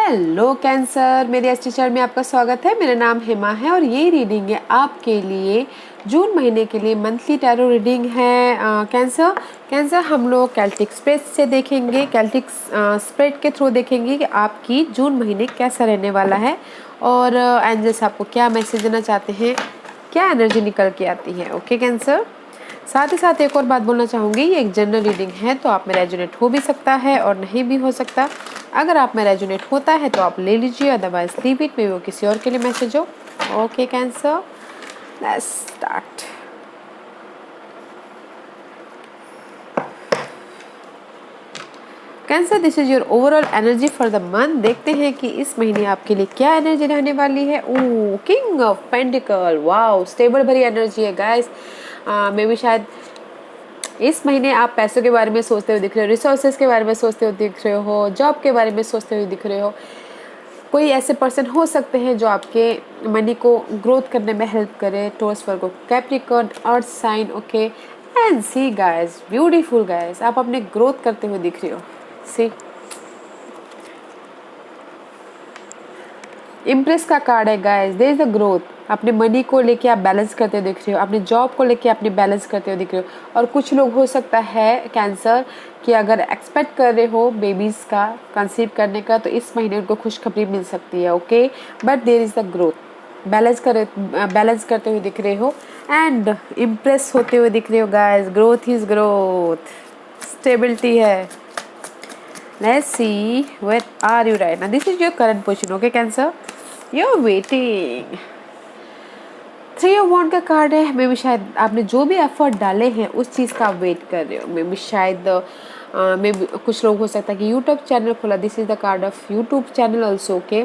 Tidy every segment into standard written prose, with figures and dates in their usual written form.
Hello cancer, मेरे S teacher में आपका स्वागत है। मेरा नाम हेमा है और ये रीडिंग है आपके लिए जून महीने के लिए मंथली टैरो रीडिंग है। कैंसर हम लोग कैल्टिक स्प्रेड से देखेंगे, कैल्टिक स्प्रेड के थ्रू देखेंगे कि आपकी जून महीने कैसा रहने वाला है और एंजल्स आपको क्या मैसेज देना चाहते हैं, क्या एनर्जी निकल के आती है। ओके कैंसर, साथ ही साथ एक और बात बोलना चाहूँगी, ये एक जनरल रीडिंग है तो आप में रेजोनेट हो भी सकता है और नहीं भी हो सकता। अगर आप में रेजोनेट होता है तो आप ले लीजिए, अदरवाइज लीव इट, में वो किसी और के लिए मैसेज हो। Okay cancer, let's start. Cancer, this is your overall energy for the month. देखते हैं कि इस महीने आपके लिए क्या एनर्जी रहने वाली है। Oh, king of pentacles, wow, stable भरी एनर्जी है गाइस। मे भी शायद इस महीने आप पैसों के बारे में सोचते हुए दिख रहे हो, रिसोर्सेज के बारे में सोचते हुए दिख रहे हो, जॉब के बारे में सोचते हुए दिख रहे हो। कोई ऐसे पर्सन हो सकते हैं जो आपके मनी को ग्रोथ करने में हेल्प करे। Taurus, Virgo, Capricorn, earth sign. Okay and see guys, beautiful guys, आप अपने ग्रोथ करते हुए दिख रहे हो। सी, इम्प्रेस का कार्ड है guys, there is the growth. अपने मनी को लेके आप बैलेंस करते हुए दिख रहे हो, अपने जॉब को लेके अपने बैलेंस करते हुए दिख रहे हो। और कुछ लोग हो सकता है कैंसर कि अगर एक्सपेक्ट कर रहे हो बेबीज का कंसीव करने का, तो इस महीने उनको खुशखबरी मिल सकती है। Okay, but there is the growth, balance करते हुए दिख रहे हो एंड इम्प्रेस होते हुए दिख रहे हो guys. Growth is growth, stability है। Let's see where are you right now. This is your current position. Okay Cancer, you're waiting. 3 of Wands का कार्ड है। मे भी शायद आपने जो भी एफर्ट डाले हैं उस चीज़ का आप वेट कर रहे हो। मे भी शायद मे भी कुछ लोग हो सकता है कि यूट्यूब चैनल खोला, this is the card of YouTube channel also. Okay,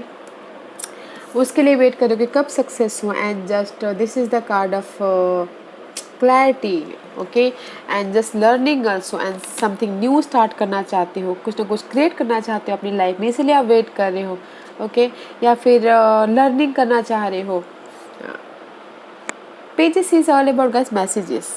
उसके लिए वेट करोगे कब सक्सेस हो। And just this is the card of clarity. Okay and just learning also and something new start करना चाहते हो, कुछ ना कुछ क्रिएट करना चाहते हो अपनी लाइफ में, इसीलिए आप वेट कर रहे हो। ओके, या फिर लर्निंग करना चाह रहे हो। Pages is all about guys messages.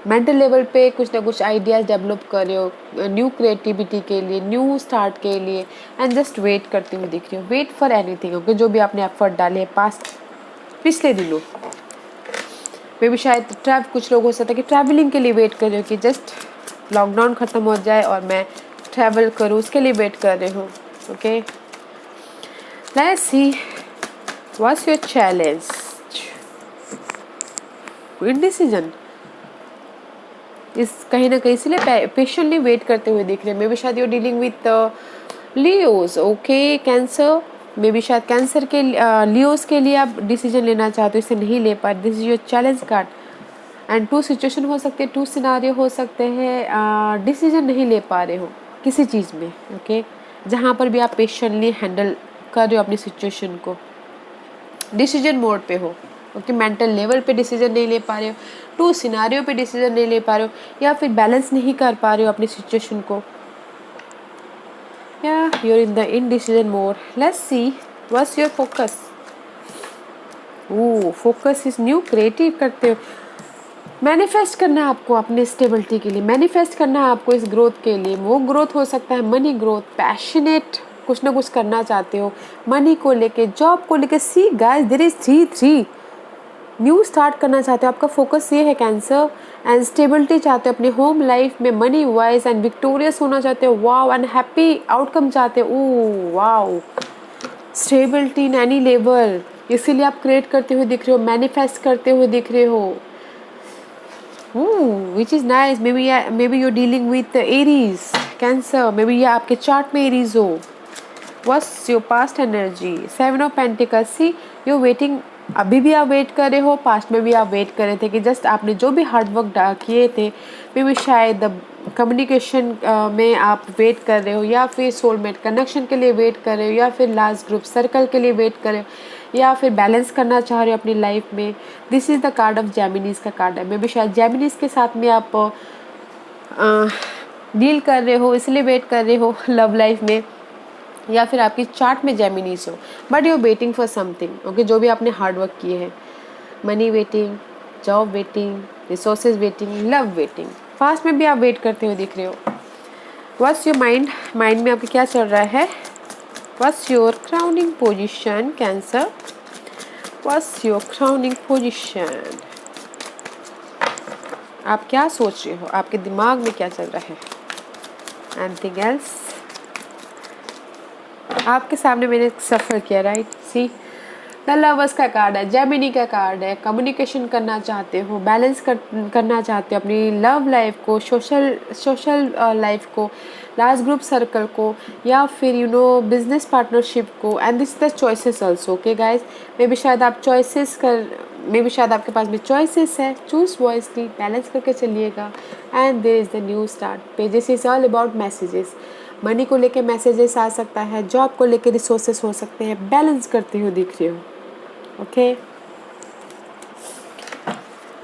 Mental level पे कुछ ना कुछ आइडियाज डेवलप कर रहे हो न्यू क्रिएटिविटी के लिए, न्यू स्टार्ट के लिए एंड जस्ट वेट करते हुए दिख रहे हो। Wait for anything. ओके, जो भी आपने एफर्ट डाले हैं पास्ट पिछले दिनों में भी शायद कुछ लोग हो सकता है कि ट्रैवलिंग के लिए वेट कर रहे हो कि जस्ट लॉकडाउन ख़त्म हो जाए और मैं ट्रैवल करूँ, उसके लिए वेट कर रहे हो। Okay, let's see what's your challenge. Indecision इस कहीं ना कहीं इसलिए पेशेंटली वेट करते हुए दिख रहे हैं। मे भी शायद you're dealing with Leos. Okay cancer, मे भी शायद कैंसर के लियोस के लिए आप डिसीजन लेना चाहते हो, इसे नहीं ले पा रहे। This is your challenge card and 2 situation हो सकते हैं, 2 सिनारियो हो सकते हैं। डिसीजन नहीं ले पा रहे हो किसी चीज़ में। ओके, जहाँ पर भी आप पेशेंटली हैंडल कर रहे हो अपनी सिचुएशन को, डिसीजन मोड पे हो। ओके, मेंटल लेवल पे डिसीजन नहीं ले पा रहे हो, 2 सिनारियो पे डिसीजन नहीं ले पा रहे हो, या फिर बैलेंस नहीं कर पा रहे हो अपनी सिचुएशन को, या you're in the indecision mode. Let's see what's your focus. Focus is new creative करते हो। मैनिफेस्ट करना है आपको अपने स्टेबिलिटी के लिए, मैनिफेस्ट करना है आपको इस ग्रोथ के लिए। वो ग्रोथ हो सकता है मनी ग्रोथ, पैशनेट कुछ ना कुछ करना चाहते हो मनी को लेके, जॉब को लेके। See guys, there is 3 new start करना चाहते हो। आपका फोकस ये है कैंसर, एंड स्टेबिलिटी चाहते हो अपने होम लाइफ में, मनी वाइज, एंड विक्टोरियस होना चाहते हो। वाओ, एंड हैप्पी आउटकम चाहते हो। Oh wow, stability in any level, इसीलिए आप क्रिएट करते हुए दिख रहे हो, मैनिफेस्ट करते हुए दिख रहे हो। Which is nice. Maybe you dealing with Aries Cancer, maybe ये आपके चार्ट में एरीज हो। What's your past energy. 7 of pentacles. See you waiting, अभी भी आप वेट कर रहे हो, पास्ट में भी आप वेट कर रहे थे कि जस्ट आपने जो भी हार्ड वर्क किए थे, मे भी शायद कम्युनिकेशन में आप वेट कर रहे हो, या फिर सोलमेट कनेक्शन के लिए वेट कर रहे हो, या फिर लास्ट ग्रुप सर्कल के लिए वेट कर रहे हो, या फिर बैलेंस करना चाह रहे हो अपनी लाइफ में। This is the card of Geminis का कार्ड है। मे भी शायद जेमिनीज के साथ में आप डील कर रहे हो, इसलिए वेट कर रहे हो लव लाइफ में, या फिर आपकी चार्ट में जेमिनीज हो, but you waiting for something. Okay, जो भी आपने हार्ड वर्क किए हैं, money waiting, job waiting, resources waiting, love waiting, fast में भी आप वेट करते हुए दिख रहे हो। व्हाट्स योर माइंड में आपके क्या चल रहा है। What's your crowning position, Cancer? What's your crowning position? आप क्या सोच रहे हो, आपके दिमाग में क्या चल रहा है? Anything else? आपके सामने मैंने सफ़र किया, राइट? सी द लवर्स का कार्ड है, जेमिनी का कार्ड है। कम्युनिकेशन करना चाहते हो, बैलेंस करना चाहते हो अपनी लव लाइफ को, सोशल लाइफ को, लास्ट ग्रुप सर्कल को, या फिर बिजनेस पार्टनरशिप को। And this the choices also, okay guys. मे भी शायद आपके पास में चॉइसेस है। चूज वॉइसली, बैलेंस करके चलिएगा। And there is the new start. Pages is all about messages. Money को लेके मैसेजेस आ सकता है, जॉब को लेके रिसोर्सेस हो सकते हैं। बैलेंस करते हुए दिख रहे हो, okay.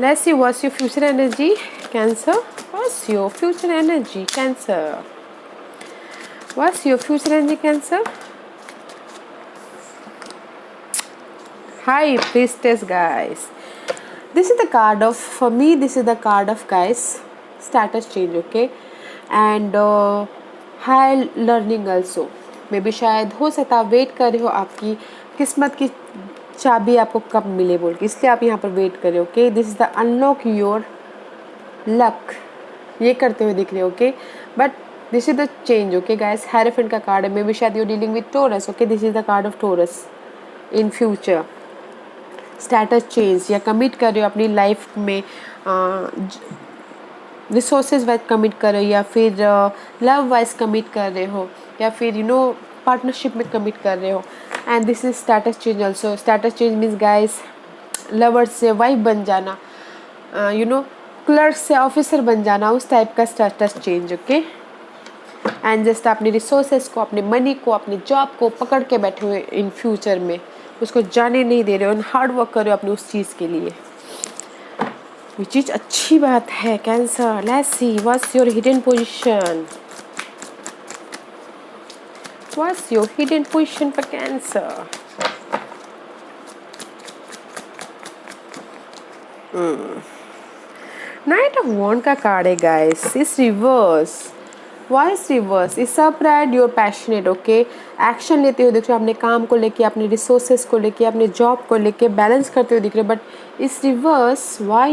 Let's see what's your future energy, cancer. What's your future energy, cancer. What's your future energy, cancer. High Priestess, guys. This is the card of, for me, this is the card of, guys, status change, okay, and high learning also. मे भी शायद हो सकता है wait कर रहे हो आपकी किस्मत की चाबी आपको कब मिले बोल के, इसलिए आप यहाँ पर वेट कर रहे हो, okay. This is the unlock your luck, ये करते हुए दिख रहे हो, okay. But this is the change, okay guys. Hierophant का कार्ड है, मे भी शायद you dealing with Taurus, okay. This is the card of Taurus. In future status change या कमिट कर रहे हो अपनी लाइफ में, रिसोर्सेज वाइज कमिट कर रहे हो, या फिर लव वाइज कमिट कर रहे हो, या फिर पार्टनरशिप में कमिट कर रहे हो। And this is status change also. Status change means guys lover से वाइफ बन जाना, क्लर्क से ऑफिसर बन जाना, उस टाइप का status change, okay. And just अपने रिसोर्सेज को, अपने मनी को, अपनी जॉब को पकड़ के बैठे हुए इन फ्यूचर में, उसको जाने नहीं दे रहे हो, हार्ड वर्क कर रहे हो अपनी उस चीज़ के लिए। ये चीज़ अच्छी बात है, cancer. Let's see what's your hidden position. What's your hidden position for cancer. Knight of wand का कार्ड है गाइस, इस रिवर्स। वॉइस रिवर्स इज सब pride your passionate, okay. Action लेते हुए दिख रहे हो अपने काम को लेके, अपने रिसोर्सेज को लेके, अपने जॉब को लेके, बैलेंस करते हुए दिख रहे हो। बट इस reverse why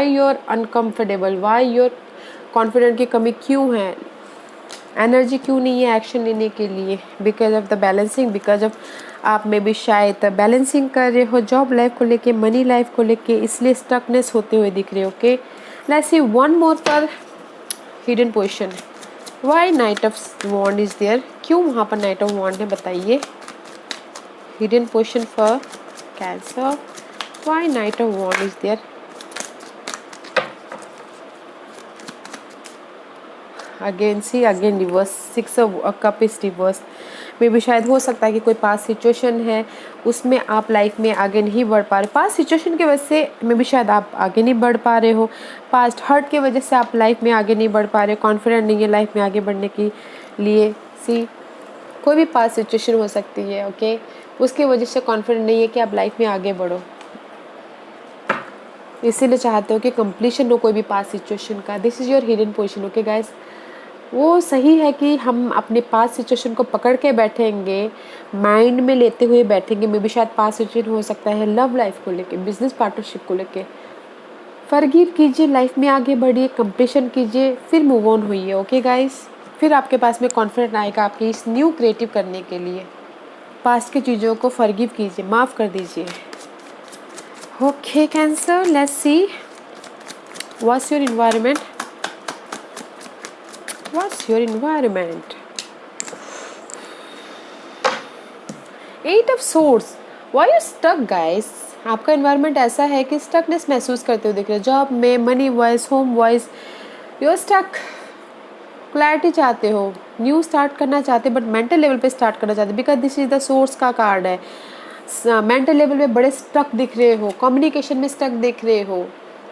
your uncomfortable, why your confident की कमी क्यों है, एनर्जी क्यों नहीं है एक्शन लेने के लिए? Because of the balancing, because of आप में भी शायद बैलेंसिंग कर रहे हो जॉब लाइफ को लेके, मनी लाइफ को लेके, इसलिए स्टकनेस होते हुए दिख रहे हो, okay. Let's see one more पर hidden position. Why knight of wand is there, क्यों वहाँ पर नाइट ऑफ वॉन्ड है, बताइए। Hidden position for cancer, why knight of wand is there. Again see, again reverse, 6 of cup is reverse. मे भी शायद हो सकता है कि कोई पास सिचुएशन है, उसमें आप लाइफ में आगे नहीं बढ़ पा रहे। पास सिचुएशन की वजह से मे भी शायद आप आगे नहीं बढ़ पा रहे हो। पास्ट हर्ट की वजह से आप लाइफ में आगे नहीं बढ़ पा रहे हो, कॉन्फिडेंट नहीं है लाइफ में आगे बढ़ने के लिए। सी, कोई भी पास सिचुएशन हो सकती है, ओके। उसकी वजह से कॉन्फिडेंट नहीं है कि आप लाइफ में आगे बढ़ो, इसीलिए चाहते हो कि कंप्लीशन हो कोई भी पास सिचुएशन का। This is your hidden position, okay guys. वो सही है कि हम अपने पास सिचुएशन को पकड़ के बैठेंगे, माइंड में लेते हुए बैठेंगे। मे भी शायद पास सिचुएशन हो सकता है लव लाइफ को लेके, बिजनेस पार्टनरशिप को लेके। फॉरगिव कीजिए, लाइफ में आगे बढ़िए, कंप्लीशन कीजिए, फिर मूव ऑन होइए, ओके गाइस। फिर आपके पास में कॉन्फिडेंट आएगा आपकी इस न्यू क्रिएटिव करने के लिए। पास्ट की चीज़ों को फॉरगिव कीजिए, माफ़ कर दीजिए, okay cancer. Let's see what's your environment, what's your environment? 8 of swords, why you stuck guys? आपका environment ऐसा है कि stuckness महसूस करते हो दिख रहे हो, जॉब में, money wise, home wise, you are stuck. Clarity चाहते हो, न्यू स्टार्ट करना चाहते, बट मेंटल लेवल पे स्टार्ट करना चाहते, because this is the source का कार्ड है। मेंटल लेवल पे बड़े स्टक दिख रहे हो, कम्युनिकेशन में स्टक दिख रहे हो,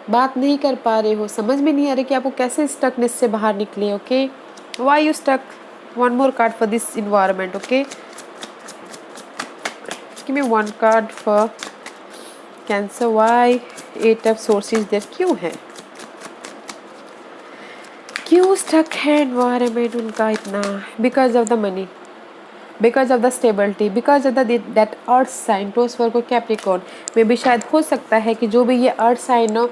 बात नहीं कर पा रहे हो, समझ में नहीं आ रही कि आपको कैसे स्टकनेस से बाहर निकले, okay. Why you stuck, one more card for this environment, okay. Give me one card for cancer, why 8 of source is there, क्यों है क्यों स्टक है एनवायरनमेंट उनका इतना? Because of the money, because of the stability, because of the that earth sign Taurus Virgo Capricorn में भी शायद हो सकता है कि जो भी ये अर्थ साइन हो,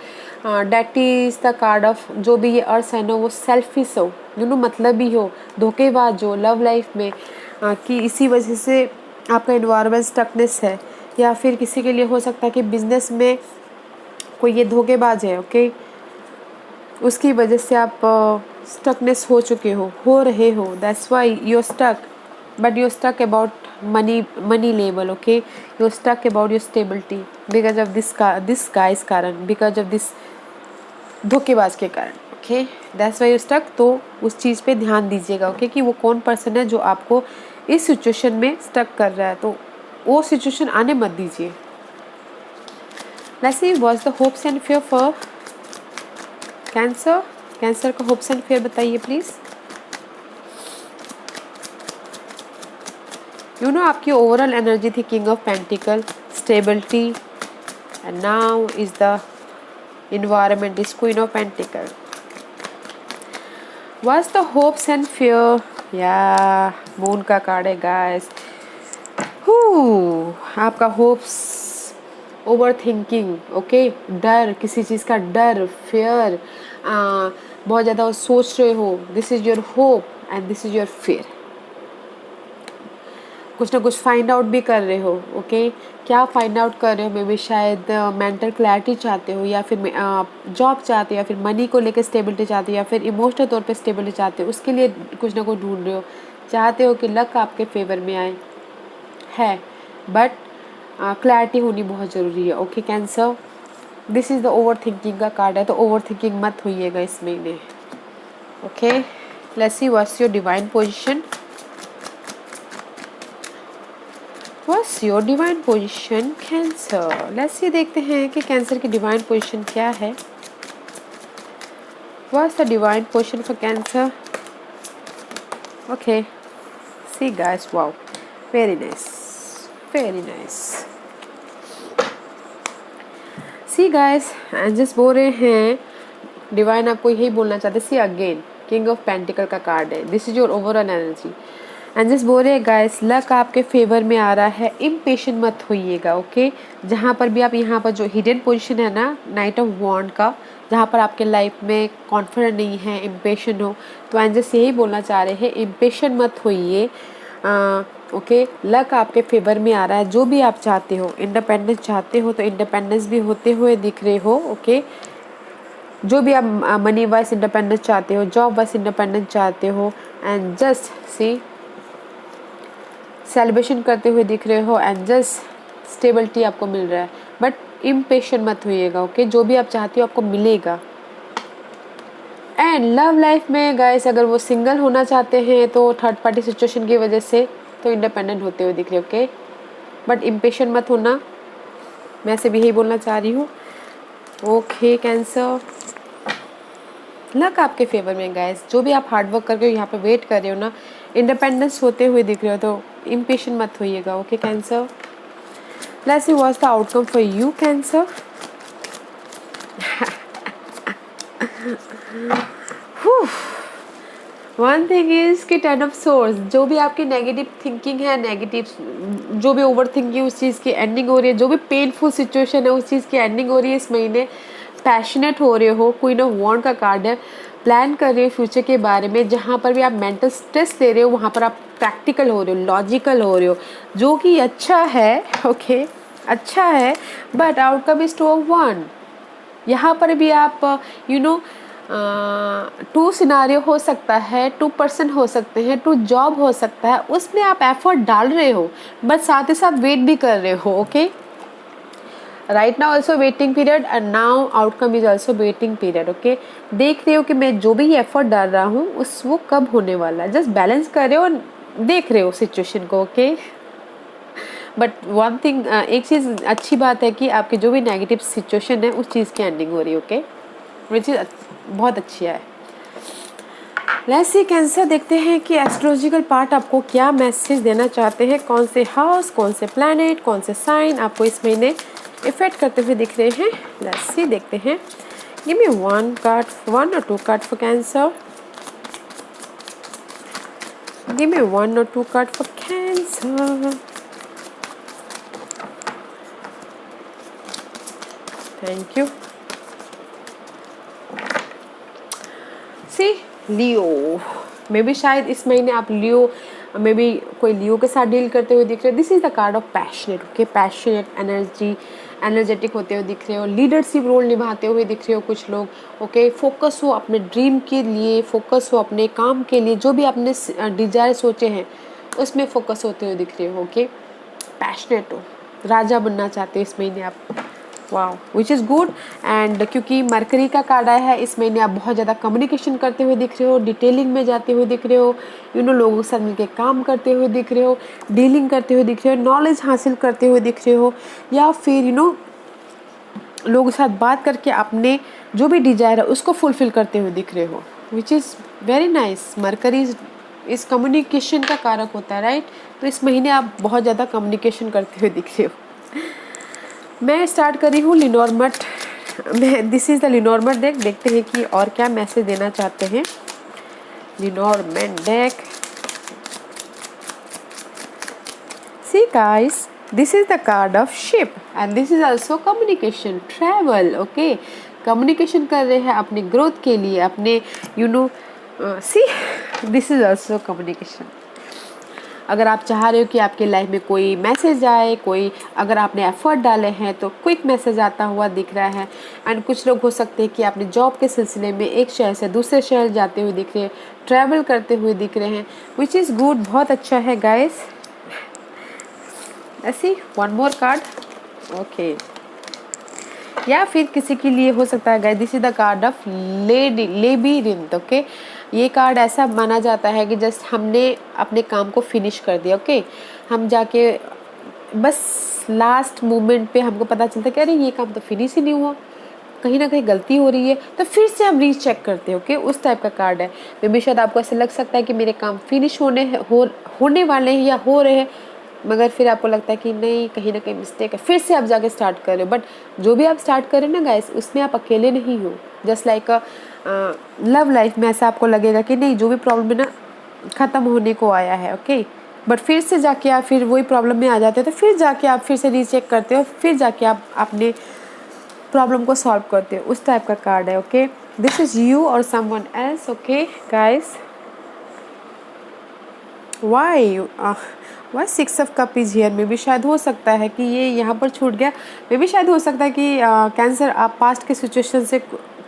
that is the card of, जो भी ये अर्थ साइन हो वो सेल्फिश हो, मतलबी हो, धोखेबाज हो लव लाइफ में, कि इसी वजह से आपका एनवायरनमेंट स्टकनेस है। या फिर किसी के लिए हो सकता है कि बिजनेस में कोई ये धोखेबाज है, ओके, उसकी वजह से आप स्टकनेस हो चुके हो रहे हो, that's why you stuck, but you stuck about money level, okay, you stuck about your stability because of this guys कारण, बिकॉज ऑफ दिस धोखेबाज के कारण, okay, that's why you stuck. तो उस चीज़ पे ध्यान दीजिएगा, ओके, कि वो कौन पर्सन है जो आपको इस सिचुएशन में स्टक कर रहा है, तो वो सिचुएशन आने मत दीजिए। Let's see what's the hopes and fear for cancer. Cancer का होप्स एंड फियर बताइए प्लीज। आपकी ओवरऑल एनर्जी थी king of pentacle, stability, and now is the environment is queen of pentacle. What's the hopes and fear? Yeah, moon का card है guys. आपका hopes over thinking, okay, डर, किसी चीज़ का डर, फियर, बहुत ज़्यादा सोच रहे हो, this is your hope and this is your fear. कुछ ना कुछ फाइंड आउट भी कर रहे हो, ओके, क्या फाइंड आउट कर रहे हो? मे बी शायद मेंटल क्लैरिटी चाहते हो, या फिर जॉब चाहते हो, या फिर मनी को लेकर स्टेबिलिटी चाहते हो, या फिर इमोशनल तौर पे स्टेबिलिटी चाहते हो, उसके लिए कुछ ना कुछ ढूंढ रहे हो, चाहते हो कि लक आपके फेवर में आए है, बट क्लैरिटी होनी बहुत ज़रूरी है, okay cancer. This is the over thinking का कार्ड है, तो ओवर थिंकिंग मत होइएगा इस महीने, okay. Let's see what's your divine position. What's your divine position, Cancer? Let's see, देखते हैं कि कैंसर की डिवाइन पोजीशन क्या है। What's the divine position for Cancer? Okay, see guys, wow, very nice, very nice. See guys, angels बोल रहे हैं, divine आपको यही बोलना चाहते। See again, king of pentacle का कार्ड है, this is your overall energy. Angels बोल रहे हैं गाइस, लक आपके फेवर में आ रहा है, इम्पेशेंट मत होइएगा, ओके। जहाँ पर भी आप, यहाँ पर जो हिडन पोजीशन है ना नाइट ऑफ वॉन्ड का, जहाँ पर आपके लाइफ में कॉन्फिडेंट नहीं है, इम्पेशेंट हो, तो एंजल्स यही बोलना चाह रहे हैं, इम्पेशेंट मत होइए, ओके। लक आपके फेवर में आ रहा है, जो भी आप चाहते हो, इंडिपेंडेंस चाहते हो तो इंडिपेंडेंस भी होते हुए दिख रहे हो, ओके। जो भी आप मनी वाइज इंडिपेंडेंस चाहते हो, जॉब वाइज इंडिपेंडेंस चाहते हो, एंड जस्ट सी सेलिब्रेशन करते हुए दिख रहे हो, एंड जस्ट स्टेबिलिटी आपको मिल रहा है, बट इम्पेशेंट मत होइएगा, ओके। जो भी आप चाहते हो आपको मिलेगा। एंड लव लाइफ में गाइस, अगर वो सिंगल होना चाहते हैं तो थर्ड पार्टी सिचुएशन की वजह से तो इंडिपेंडेंट होते हुए दिख रहे, ओके, बट इम्पेशेंट मत होना, मैं से भी यही बोलना चाह रही हूँ, ओके कैंसर। लक आपके फेवर में गाइस, जो भी आप हार्डवर्क करके यहाँ पे वेट कर रहे हो ना, इंडिपेंडेंस होते हुए दिख रहे हो, तो इम्पेशेंट मत होइएगा, okay cancer. Let's see what's the outcome for you cancer. One thing is कि 10 ऑफ सोर्स, जो भी आपकी नेगेटिव थिंकिंग है, नेगेटिव जो भी ओवर थिंकिंग, उस चीज़ की एंडिंग हो रही है, जो भी पेनफुल सिचुएशन है उस चीज़ की एंडिंग हो रही है इस महीने। पैशनेट हो रहे हो, क्वीन ऑफ वॉन्ड का कार्ड है, प्लान कर रहे हो फ्यूचर के बारे में, जहाँ पर भी आप मेंटल स्ट्रेस ले रहे हो वहाँ पर आप प्रैक्टिकल हो रहे हो, लॉजिकल हो रहे हो, जो कि अच्छा है, ओके, अच्छा है, बट आउटकम इज 2 of 1। यहाँ पर भी आप टू सिनारियो हो सकता है, 2 पर्सन हो सकते हैं, 2 जॉब हो सकता है, उसमें आप एफर्ट डाल रहे हो, बट साथ ही साथ वेट भी कर रहे हो, okay. Right now also waiting period, and now outcome is also waiting period, okay. देख रहे हो कि मैं जो भी एफर्ट डाल रहा हूँ वो कब होने वाला है, जस्ट बैलेंस कर रहे हो और देख रहे हो सिचुएशन को, ओके। बट वन थिंग, एक चीज़ अच्छी बात है कि आपकी जो भी नेगेटिव सिचुएशन है उस चीज़ की एंडिंग हो रही है, ओके, वो चीज़ बहुत अच्छी है। लेट्स सी कैंसर, देखते हैं कि एस्ट्रोलॉजिकल पार्ट आपको क्या मैसेज देना चाहते हैं, कौन से हाउस, कौन से प्लैनेट, कौन से साइन आपको इस महीने इफेक्ट करते हुए दिख रहे हैं। लेट्स सी, देखते हैं। Give me 1 card, 1 or 2 card for cancer. Give me 1 or 2 card for Cancer. Thank you. See, Leo. May be शायद इस महीने आप लियो, मे बी कोई लियो के साथ डील करते हुए दिख रहे हो. This is the card of passionate. Okay, passionate energy, energetic होते हुए दिख रहे हो. लीडरशिप रोल निभाते हुए दिख रहे हो कुछ लोग. ओके, फोकस हो अपने ड्रीम के लिए, फोकस हो अपने काम के लिए, जो भी आपने डिजायर सोचे हैं उसमें फोकस होते हुए दिख रहे हो. ओके, पैशनेट हो, राजा बनना चाहते हो इस महीने आप. Wow, which is good. And क्योंकि मरकरी का कार्ड आया है, इस महीने आप बहुत ज़्यादा कम्युनिकेशन करते हुए दिख रहे हो, डिटेलिंग में जाते हुए दिख रहे हो, लोगों के साथ मिलकर काम करते हुए दिख रहे हो, डीलिंग करते हुए दिख रहे हो, नॉलेज हासिल करते हुए दिख रहे हो, या फिर लोगों के साथ बात करके अपने जो भी डिजायर है उसको फुलफिल करते हुए दिख रहे हो, which is very nice. Mercury इस कम्युनिकेशन का कारक होता है, राइट. तो इस महीने आप बहुत ज़्यादा कम्युनिकेशन करते हुए दिख रहे हो. मैं स्टार्ट कर रही हूँ Lenormand. This is the Lenormand deck. देखते हैं कि और क्या मैसेज देना चाहते हैं Lenormand deck. See guys, this is the card of ship and this is also communication, travel. Okay, communication कर रहे हैं अपने ग्रोथ के लिए, अपने see this is also communication. अगर आप चाह रहे हो कि आपके लाइफ में कोई मैसेज आए, कोई अगर आपने एफर्ट डाले हैं तो क्विक मैसेज आता हुआ दिख रहा है. एंड कुछ लोग हो सकते हैं कि आपने जॉब के सिलसिले में एक शहर से दूसरे शहर जाते हुए दिख रहे हैं, ट्रैवल करते हुए दिख रहे हैं, विच इज़ गुड. बहुत अच्छा है गाइस. ऐसी 1 मोर कार्ड. ओके, या फिर किसी के लिए हो सकता है guys, this is the card of labyrinth. Okay, ये कार्ड ऐसा माना जाता है कि जस्ट हमने अपने काम को फिनिश कर दिया. ओके, हम जाके बस लास्ट मोमेंट पे हमको पता चलता है कि अरे ये काम तो फिनिश ही नहीं हुआ, कहीं ना कहीं गलती हो रही है, तो फिर से हम रीचेक करते हैं. ओके, उस टाइप का कार्ड है. मे बी शायद आपको ऐसा लग सकता है कि मेरे काम फिनिश होने वाले हैं या हो रहे हैं, मगर फिर आपको लगता है कि नहीं, कहीं ना कहीं मिस्टेक है, फिर से आप जाके स्टार्ट कर रहे हो. बट जो भी आप स्टार्ट कर रहे हो ना गाइस, उसमें आप अकेले नहीं हो. जस्ट लाइक लव लाइफ में ऐसा आपको लगेगा कि नहीं, जो भी प्रॉब्लम है ना ख़त्म होने को आया है. ओके, बट फिर से जाके आप फिर वही प्रॉब्लम में आ जाते हो, तो फिर जाके आप फिर से रीचेक करते हो, फिर जाके आप अपने प्रॉब्लम को सॉल्व करते हो. उस टाइप का कार्ड है. ओके, दिस इज यू और someone else. Okay guys, why 6 of cup is here. मे भी शायद हो सकता है कि ये यहाँ पर छूट गया. मे भी शायद हो सकता है कि कैंसर आप पास्ट के सिचुएशन से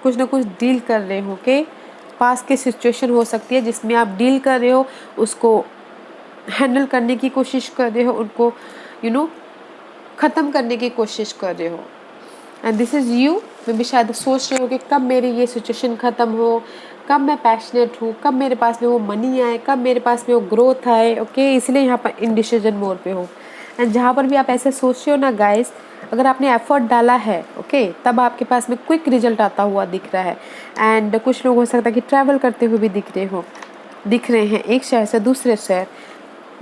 कुछ ना कुछ डील कर रहे हो. ओके, पास्ट की सिचुएशन हो सकती है जिसमें आप डील कर रहे हो, उसको हैंडल करने की कोशिश कर रहे हो, उनको ख़त्म करने की कोशिश कर रहे हो. And this is you. मे भी शायद सोच रहे हो कि कब मेरी ये सिचुएशन ख़त्म हो, कब मैं पैशनेट हूँ, कब मेरे पास में वो मनी आए, कब मेरे पास में वो ग्रोथ आए. ओके, इसलिए यहाँ पर इनडिसीजन मोड पे हो. एंड जहाँ पर भी आप ऐसे सोच रहे हो ना गाइस, अगर आपने एफर्ट डाला है, ओके, तब आपके पास में क्विक रिजल्ट आता हुआ दिख रहा है. एंड कुछ लोग हो सकता है कि ट्रैवल करते हुए भी दिख रहे हैं एक शहर से दूसरे शहर.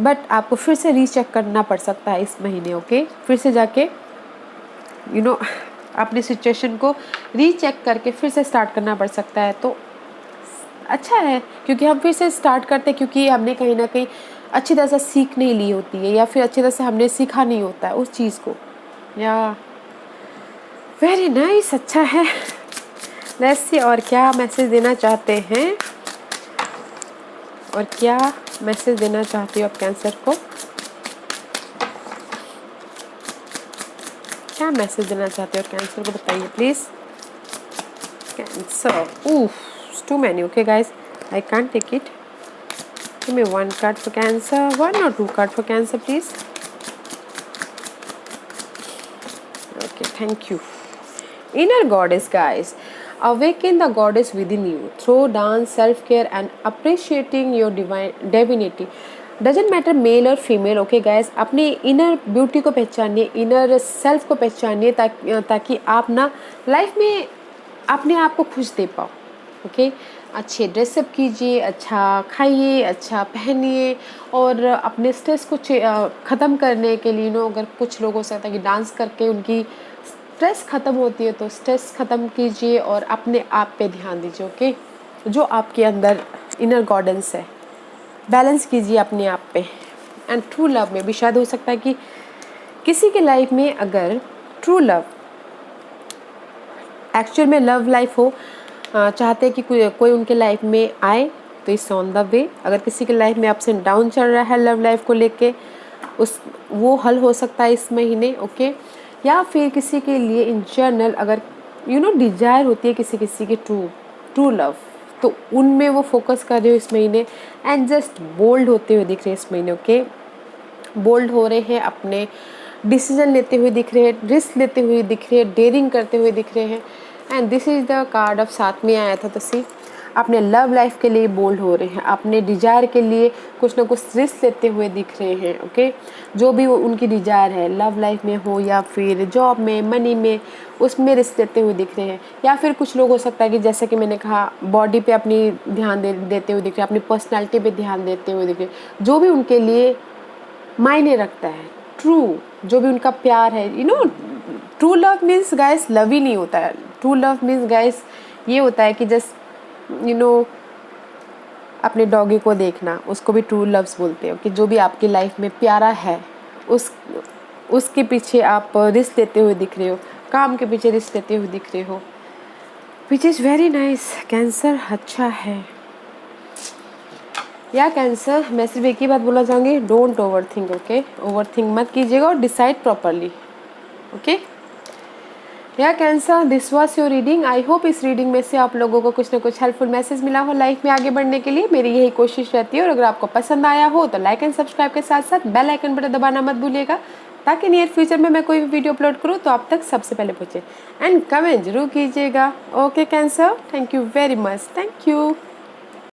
बट आपको फिर से रीचेक करना पड़ सकता है इस महीने. ओके, फिर से जाके अपनी सिचुएशन को रीचेक करके फिर से स्टार्ट करना पड़ सकता है. तो अच्छा है, क्योंकि हम फिर से स्टार्ट करते हैं क्योंकि हमने कहीं ना कहीं अच्छी तरह से सीख नहीं ली होती है, या फिर अच्छी तरह से हमने सीखा नहीं होता है उस चीज़ को. या वेरी नाइस, अच्छा है. लेट्स सी और क्या मैसेज देना चाहते हैं, और क्या मैसेज देना चाहती हो आप कैंसर को. क्या मैसेज देना चाहते हो कैंसर को, बताइए please. Cancer, too many. Okay guys, I can't take it. Give me 1 card for Cancer, 1 or 2 card for Cancer please. Okay, thank you. Inner goddess guys, awaken the goddess within you through dance, self-care and appreciating your divinity. Doesn't matter male और female. Okay guys, अपनी inner beauty को पहचानिए, inner self को पहचानिए, ताकि आप ना life में अपने आप को खुश दे पाओ. ओके, अच्छे ड्रेसअप कीजिए, अच्छा खाइए, अच्छा पहनिए, और अपने स्ट्रेस को ख़त्म करने के लिए अगर कुछ लोग हो सकता है कि डांस करके उनकी स्ट्रेस ख़त्म होती है, तो स्ट्रेस ख़त्म कीजिए और अपने आप पे ध्यान दीजिए. ओके, जो आपके अंदर इनर गॉडेंस है बैलेंस कीजिए अपने आप पे। एंड ट्रू लव में भी शायद हो सकता है कि किसी के लाइफ में अगर ट्रू लव एक्चुअल में लव लाइफ हो, चाहते हैं कि कोई उनके लाइफ में आए, तो इट्स ऑन द वे। अगर किसी के लाइफ में अप्स एंड डाउन चल रहा है लव लाइफ को लेके, उस वो हल हो सकता है इस महीने, ओके। या फिर किसी के लिए इन जनरल अगर डिजायर होती है किसी किसी की ट्रू लव, तो उनमें वो फोकस कर रहे हो इस महीने। एंड जस्ट बोल्ड होते हुए दिख रहे हैं इस महीने, ओके। बोल्ड हो रहे हैं, अपने डिसीजन लेते हुए दिख रहे हैं, रिस्क लेते हुए दिख रहे हैं, डेयरिंग करते हुए दिख रहे हैं। And this is the card of साथ में आया था, तो सी अपने लव लाइफ के लिए बोल्ड हो रहे हैं, अपने डिजायर के लिए कुछ ना कुछ रिस्क लेते हुए दिख रहे हैं, ओके। जो भी वो उनकी डिजायर है, लव लाइफ में हो या फिर जॉब में, मनी में, उसमें रिस्क लेते हुए दिख रहे हैं। या फिर कुछ लोग हो सकता है कि जैसे कि मैंने कहा, बॉडी पे अपनी ध्यान देते हुए दिख रहे हैं, अपनी पर्सनैलिटी पे ध्यान देते हुए दिख रहे हैं। जो भी उनके लिए मायने रखता है, ट्रू जो भी उनका प्यार है, true love means guys love ही नहीं होता है। ट्रू लव मीन्स गाइस ये होता है कि जस्ट अपने डॉगी को देखना, उसको भी ट्रू लव्स बोलते हो। कि जो भी आपकी लाइफ में प्यारा है, उसके पीछे आप रिस्क लेते हुए दिख रहे हो, काम के पीछे रिस्क लेते हुए दिख रहे हो, which is very nice. Cancer अच्छा है या कैंसर, मैं सिर्फ एक ही बात बोलना चाहूँगी, don't over think, okay. Over think मत कीजिएगा और डिसाइड प्रॉपरली, ओके। या cancer, this was your reading. I hope इस रीडिंग में से आप लोगों को कुछ ना कुछ हेल्पफुल मैसेज मिला हो लाइफ में आगे बढ़ने के लिए। मेरी यही कोशिश रहती है। और अगर आपको पसंद आया हो तो लाइक एंड सब्सक्राइब के साथ साथ बेल आइकन बटन दबाना मत भूलिएगा, ताकि नियर फ्यूचर में मैं कोई भी वीडियो अपलोड करूँ तो आप तक सबसे पहले पहुँचे। एंड कमेंट जरूर कीजिएगा, okay cancer. Thank you very much, thank you.